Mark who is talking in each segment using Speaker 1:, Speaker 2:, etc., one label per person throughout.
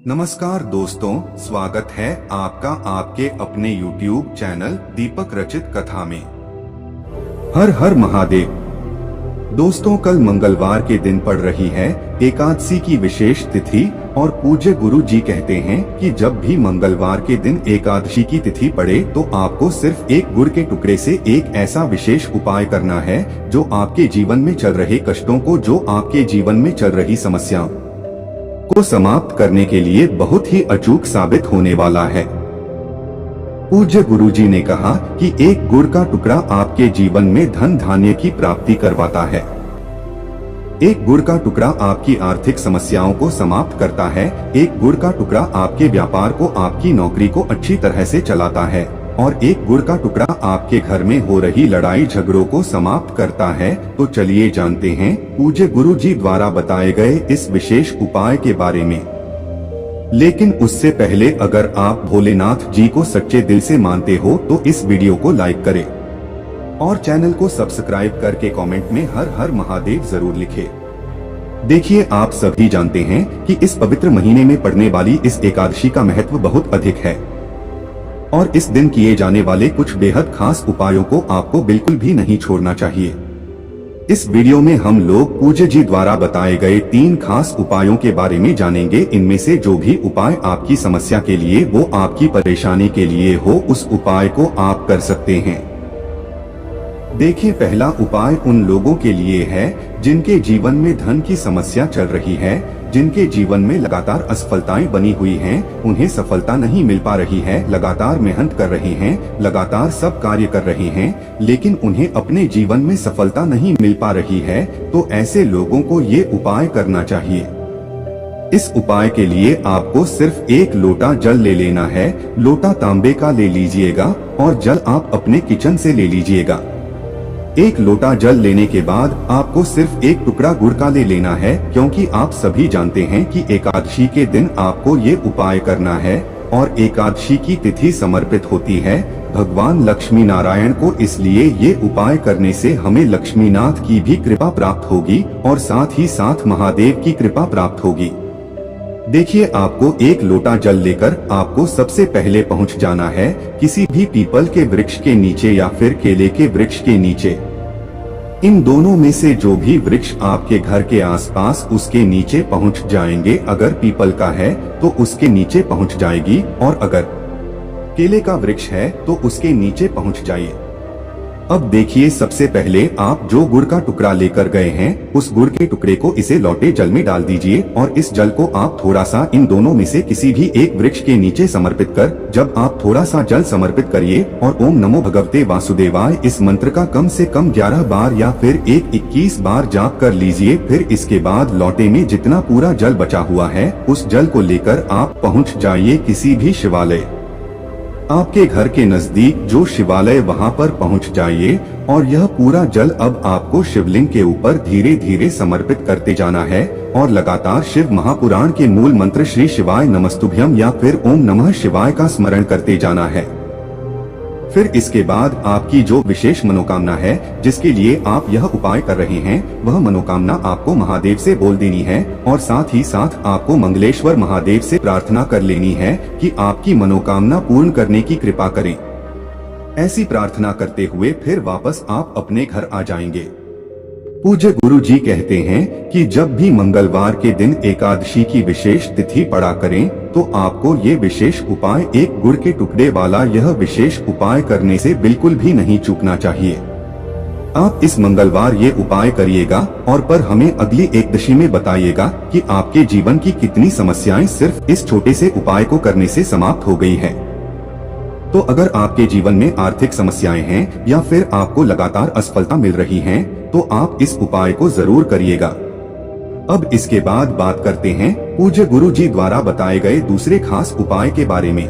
Speaker 1: नमस्कार दोस्तों, स्वागत है आपका आपके अपने YouTube चैनल दीपक रचित कथा में। हर हर महादेव। दोस्तों, कल मंगलवार के दिन पड़ रही है एकादशी की विशेष तिथि और पूज्य गुरु जी कहते हैं कि जब भी मंगलवार के दिन एकादशी की तिथि पड़े तो आपको सिर्फ एक गुड़ के टुकड़े से एक ऐसा विशेष उपाय करना है जो आपके जीवन में चल रहे कष्टों को, जो आपके जीवन में चल रही समस्याओं को समाप्त करने के लिए बहुत ही अचूक साबित होने वाला है। पूज्य गुरुजी ने कहा कि एक गुड़ का टुकड़ा आपके जीवन में धन धान्य की प्राप्ति करवाता है। एक गुड़ का टुकड़ा आपकी आर्थिक समस्याओं को समाप्त करता है। एक गुड़ का टुकड़ा आपके व्यापार को, आपकी नौकरी को अच्छी तरह से चलाता है और एक गुड़ का टुकड़ा आपके घर में हो रही लड़ाई झगड़ों को समाप्त करता है। तो चलिए जानते हैं पूज्य गुरु जी द्वारा बताए गए इस विशेष उपाय के बारे में। लेकिन उससे पहले अगर आप भोलेनाथ जी को सच्चे दिल से मानते हो तो इस वीडियो को लाइक करें और चैनल को सब्सक्राइब करके कमेंट में हर हर महादेव जरूर लिखें। देखिए, आप सभी जानते हैं कि इस पवित्र महीने में पड़ने वाली इस एकादशी का महत्व बहुत अधिक है और इस दिन किए जाने वाले कुछ बेहद खास उपायों को आपको बिल्कुल भी नहीं छोड़ना चाहिए। इस वीडियो में हम लोग पूज्य जी द्वारा बताए गए 3 खास उपायों के बारे में जानेंगे। इनमें से जो भी उपाय आपकी समस्या के लिए, वो आपकी परेशानी के लिए हो, उस उपाय को आप कर सकते हैं। देखिए, पहला उपाय उन लोगों के लिए है जिनके जीवन में धन की समस्या चल रही है, जिनके जीवन में लगातार असफलताएं बनी हुई हैं, उन्हें सफलता नहीं मिल पा रही है, लगातार मेहनत कर रहे हैं, लगातार सब कार्य कर रहे हैं, लेकिन उन्हें अपने जीवन में सफलता नहीं मिल पा रही है। तो ऐसे लोगों को ये उपाय करना चाहिए। इस उपाय के लिए आपको सिर्फ 1 लोटा जल ले लेना है। लोटा तांबे का ले लीजिएगा और जल आप अपने किचन से ले लीजिएगा। 1 लोटा जल लेने के बाद आपको सिर्फ 1 टुकड़ा गुड़ का ले लेना है, क्योंकि आप सभी जानते हैं कि एकादशी के दिन आपको ये उपाय करना है और एकादशी की तिथि समर्पित होती है भगवान लक्ष्मी नारायण को। इसलिए ये उपाय करने से हमें लक्ष्मीनाथ की भी कृपा प्राप्त होगी और साथ ही साथ महादेव की कृपा प्राप्त होगी। देखिए, आपको 1 लोटा जल लेकर आपको सबसे पहले पहुंच जाना है किसी भी पीपल के वृक्ष के नीचे या फिर केले के वृक्ष के नीचे। इन दोनों में से जो भी वृक्ष आपके घर के आसपास, उसके नीचे पहुंच जाएंगे। अगर पीपल का है तो उसके नीचे पहुंच जाएगी और अगर केले का वृक्ष है तो उसके नीचे पहुंच जाइए। अब देखिए, सबसे पहले आप जो गुड़ का टुकड़ा लेकर गए हैं, उस गुड़ के टुकड़े को इसे लौटे जल में डाल दीजिए और इस जल को आप थोड़ा सा इन दोनों में से किसी भी एक वृक्ष के नीचे समर्पित कर, जब आप थोड़ा सा जल समर्पित करिए और ओम नमो भगवते वासुदेवाय इस मंत्र का कम से कम 11 बार या फिर 21 बार जाप कर लीजिए। फिर इसके बाद लौटे में जितना पूरा जल बचा हुआ है, उस जल को लेकर आप पहुँच जाइए किसी भी शिवालय, आपके घर के नजदीक जो शिवालय, वहां पर पहुंच जाइए और यह पूरा जल अब आपको शिवलिंग के ऊपर धीरे धीरे समर्पित करते जाना है और लगातार शिव महापुराण के मूल मंत्र श्री शिवाय नमस्तुभ्यम या फिर ओम नमः शिवाय का स्मरण करते जाना है। फिर इसके बाद आपकी जो विशेष मनोकामना है, जिसके लिए आप यह उपाय कर रहे हैं, वह मनोकामना आपको महादेव से बोल देनी है और साथ ही साथ आपको मंगलेश्वर महादेव से प्रार्थना कर लेनी है कि आपकी मनोकामना पूर्ण करने की कृपा करें। ऐसी प्रार्थना करते हुए फिर वापस आप अपने घर आ जाएंगे। पूज्य गुरु जी कहते हैं कि जब भी मंगलवार के दिन एकादशी की विशेष तिथि पड़ा करें तो आपको ये विशेष उपाय, 1 गुड़ के टुकड़े वाला यह विशेष उपाय करने से बिल्कुल भी नहीं चूकना चाहिए। आप इस मंगलवार ये उपाय करिएगा और पर हमें अगली एकादशी में बताइएगा कि आपके जीवन की कितनी समस्याएं सिर्फ इस छोटे से उपाय को करने से समाप्त हो गई है। तो अगर आपके जीवन में आर्थिक समस्याएं हैं या फिर आपको लगातार असफलता मिल रही है, तो आप इस उपाय को जरूर करिएगा। अब इसके बाद बात करते हैं पूज्य गुरु जी द्वारा बताए गए दूसरे खास उपाय के बारे में।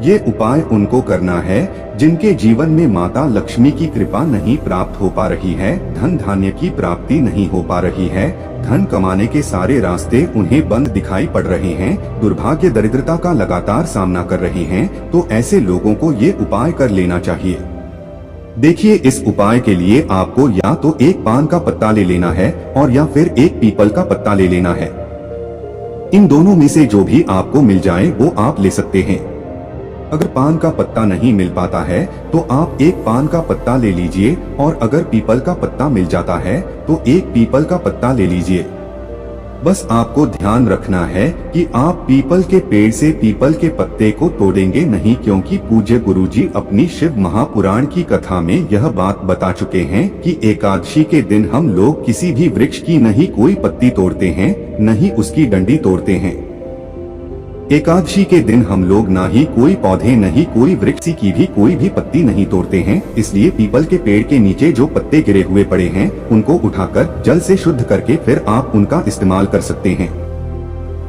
Speaker 1: ये उपाय उनको करना है जिनके जीवन में माता लक्ष्मी की कृपा नहीं प्राप्त हो पा रही है, धन धान्य की प्राप्ति नहीं हो पा रही है, धन कमाने के सारे रास्ते उन्हें बंद दिखाई पड़ रहे हैं, दुर्भाग्य दरिद्रता का लगातार सामना कर रहे हैं। तो ऐसे लोगों को ये उपाय कर लेना चाहिए। देखिए, इस उपाय के लिए आपको या तो 1 पान का पत्ता ले लेना है और या फिर 1 पीपल का पत्ता ले लेना है। इन दोनों में से जो भी आपको मिल जाए वो आप ले सकते हैं। अगर पान का पत्ता नहीं मिल पाता है तो आप एक पान का पत्ता ले लीजिए, और अगर पीपल का पत्ता मिल जाता है तो एक पीपल का पत्ता ले लीजिए। बस आपको ध्यान रखना है कि आप पीपल के पेड़ से पीपल के पत्ते को तोड़ेंगे नहीं, क्योंकि पूज्य गुरुजी अपनी शिव महापुराण की कथा में यह बात बता चुके हैं कि एकादशी के दिन हम लोग किसी भी वृक्ष की नहीं कोई पत्ती तोड़ते हैं, नहीं उसकी डंडी तोड़ते हैं। एकादशी के दिन हम लोग ना ही कोई पौधे नहीं कोई वृक्ष की भी कोई भी पत्ती नहीं तोड़ते हैं। इसलिए पीपल के पेड़ के नीचे जो पत्ते गिरे हुए पड़े हैं उनको उठाकर जल से शुद्ध करके फिर आप उनका इस्तेमाल कर सकते हैं।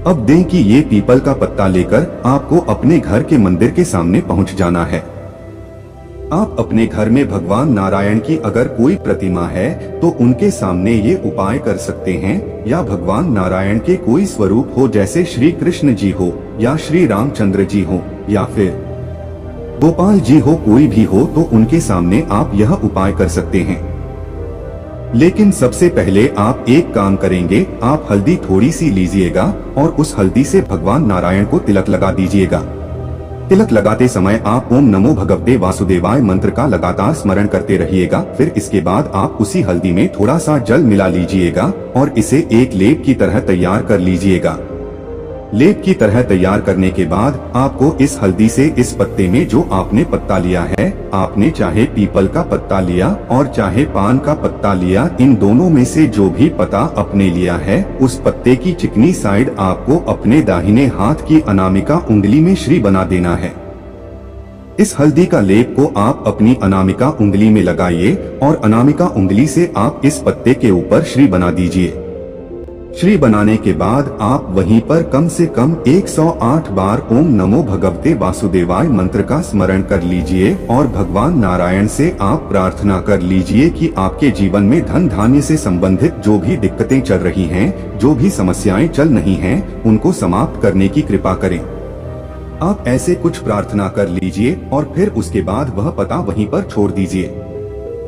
Speaker 1: अब दें कि ये पीपल का पत्ता लेकर आपको अपने घर के मंदिर के सामने पहुंच जाना है। आप अपने घर में भगवान नारायण की अगर कोई प्रतिमा है तो उनके सामने ये उपाय कर सकते हैं, या भगवान नारायण के कोई स्वरूप हो जैसे श्री कृष्ण जी हो या श्री रामचंद्र जी हो या फिर गोपाल जी हो, कोई भी हो तो उनके सामने आप यह उपाय कर सकते हैं। लेकिन सबसे पहले आप एक काम करेंगे, आप हल्दी थोड़ी सी लीजिएगा और उस हल्दी से भगवान नारायण को तिलक लगा दीजिएगा। तिलक लगाते समय आप ओम नमो भगवते वासुदेवाय मंत्र का लगातार स्मरण करते रहिएगा। फिर इसके बाद आप उसी हल्दी में थोड़ा सा जल मिला लीजिएगा और इसे एक लेप की तरह तैयार कर लीजिएगा। लेप की तरह तैयार करने के बाद आपको इस हल्दी से इस पत्ते में जो आपने पत्ता लिया है, आपने चाहे पीपल का पत्ता लिया और चाहे पान का पत्ता लिया, इन दोनों में से जो भी पत्ता आपने लिया है उस पत्ते की चिकनी साइड आपको अपने दाहिने हाथ की अनामिका उंगली में श्री बना देना है। इस हल्दी का लेप को आप अपनी अनामिका उंगली में लगाइए और अनामिका उंगली से आप इस पत्ते के ऊपर श्री बना दीजिए। श्री बनाने के बाद आप वहीं पर कम से कम 108 बार ओम नमो भगवते वासुदेवाय मंत्र का स्मरण कर लीजिए और भगवान नारायण से आप प्रार्थना कर लीजिए कि आपके जीवन में धन धान्य से संबंधित जो भी दिक्कतें चल रही हैं, जो भी समस्याएं चल नहीं हैं, उनको समाप्त करने की कृपा करें। आप ऐसे कुछ प्रार्थना कर लीजिए और फिर उसके बाद वह पता वहीं पर छोड़ दीजिए।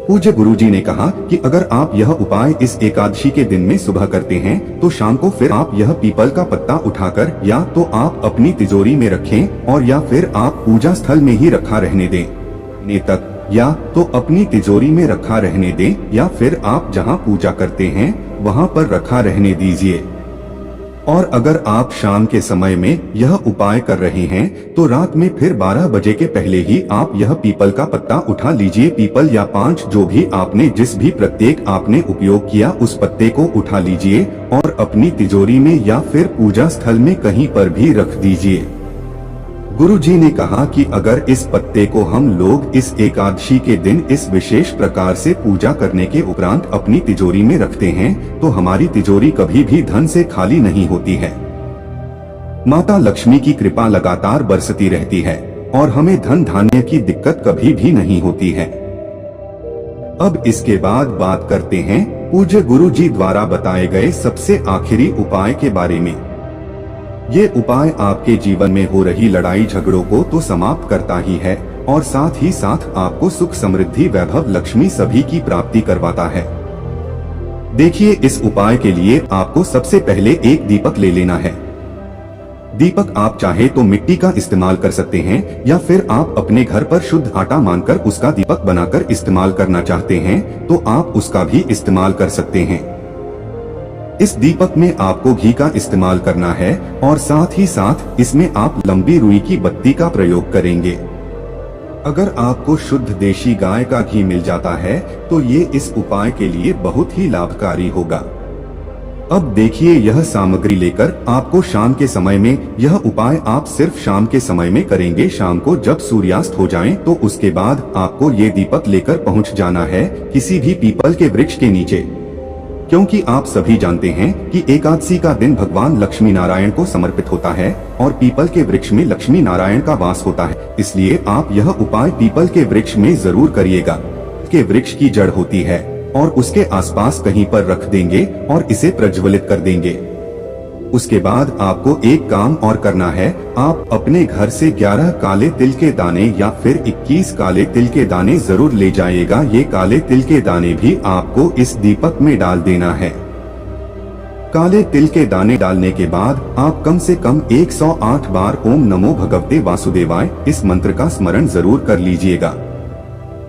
Speaker 1: पूज्य गुरुजी ने कहा कि अगर आप यह उपाय इस एकादशी के दिन में सुबह करते हैं तो शाम को फिर आप यह पीपल का पत्ता उठाकर या तो आप अपनी तिजोरी में रखें और या फिर आप पूजा स्थल में ही रखा रहने दें तक, या तो अपनी तिजोरी में रखा रहने दें या फिर आप जहां पूजा करते हैं वहां पर रखा रहने दीजिए। और अगर आप शाम के समय में यह उपाय कर रहे हैं तो रात में फिर 12 बजे के पहले ही आप यह पीपल का पत्ता उठा लीजिए। पीपल या 5 जो भी आपने जिस भी प्रत्येक आपने उपयोग किया उस पत्ते को उठा लीजिए और अपनी तिजोरी में या फिर पूजा स्थल में कहीं पर भी रख दीजिए। गुरुजी ने कहा कि अगर इस पत्ते को हम लोग इस एकादशी के दिन इस विशेष प्रकार से पूजा करने के उपरांत अपनी तिजोरी में रखते हैं तो हमारी तिजोरी कभी भी धन से खाली नहीं होती है। माता लक्ष्मी की कृपा लगातार बरसती रहती है और हमें धन धान्य की दिक्कत कभी भी नहीं होती है। अब इसके बाद बात करते हैं पूज्य गुरुजी द्वारा बताए गए सबसे आखिरी उपाय के बारे में। ये उपाय आपके जीवन में हो रही लड़ाई झगड़ों को तो समाप्त करता ही है और साथ ही साथ आपको सुख समृद्धि वैभव लक्ष्मी सभी की प्राप्ति करवाता है। देखिए, इस उपाय के लिए आपको सबसे पहले एक दीपक ले लेना है। दीपक आप चाहे तो मिट्टी का इस्तेमाल कर सकते हैं या फिर आप अपने घर पर शुद्ध आटा मानकर उसका दीपक बनाकर इस्तेमाल करना चाहते हैं तो आप उसका भी इस्तेमाल कर सकते हैं। इस दीपक में आपको घी का इस्तेमाल करना है और साथ ही साथ इसमें आप लंबी रुई की बत्ती का प्रयोग करेंगे। अगर आपको शुद्ध देशी गाय का घी मिल जाता है तो ये इस उपाय के लिए बहुत ही लाभकारी होगा। अब देखिए, यह सामग्री लेकर आपको शाम के समय में यह उपाय आप सिर्फ शाम के समय में करेंगे। शाम को जब सूर्यास्त हो जाए तो उसके बाद आपको ये दीपक लेकर पहुंच जाना है किसी भी पीपल के वृक्ष के नीचे, क्योंकि आप सभी जानते हैं कि एकादशी का दिन भगवान लक्ष्मी नारायण को समर्पित होता है और पीपल के वृक्ष में लक्ष्मी नारायण का वास होता है। इसलिए आप यह उपाय पीपल के वृक्ष में जरूर करिएगा। के वृक्ष की जड़ होती है और उसके आसपास कहीं पर रख देंगे और इसे प्रज्वलित कर देंगे। उसके बाद आपको एक काम और करना है, आप अपने घर से 11 काले तिल के दाने या फिर 21 काले तिल के दाने जरूर ले जाइएगा। ये काले तिल के दाने भी आपको इस दीपक में डाल देना है। काले तिल के दाने डालने के बाद आप कम से कम 108 बार ओम नमो भगवते वासुदेवाय इस मंत्र का स्मरण जरूर कर लीजिएगा।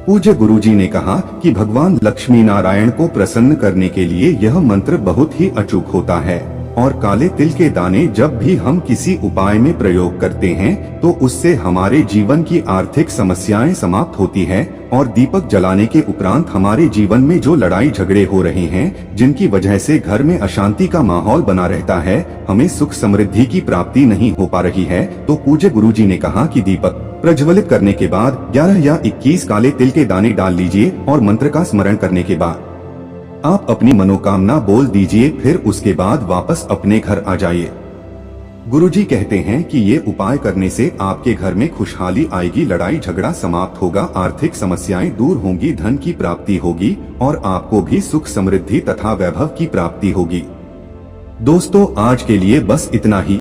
Speaker 1: पूज्य गुरुजी ने कहा कि भगवान लक्ष्मी नारायण को प्रसन्न करने के लिए यह मंत्र बहुत ही अचूक होता है और काले तिल के दाने जब भी हम किसी उपाय में प्रयोग करते हैं तो उससे हमारे जीवन की आर्थिक समस्याएं समाप्त होती है और दीपक जलाने के उपरांत हमारे जीवन में जो लड़ाई झगड़े हो रहे हैं, जिनकी वजह से घर में अशांति का माहौल बना रहता है, हमें सुख समृद्धि की प्राप्ति नहीं हो पा रही है, तो पूज्य गुरुजी ने कहा कि दीपक प्रज्वलित करने के बाद 11 या 21 काले तिल के दाने डाल लीजिए और मंत्र का स्मरण करने के बाद आप अपनी मनोकामना बोल दीजिए, फिर उसके बाद वापस अपने घर आ जाइए। गुरुजी कहते हैं कि ये उपाय करने से आपके घर में खुशहाली आएगी, लड़ाई झगड़ा समाप्त होगा, आर्थिक समस्याएं दूर होंगी, धन की प्राप्ति होगी और आपको भी सुख समृद्धि तथा वैभव की प्राप्ति होगी। दोस्तों, आज के लिए बस इतना ही।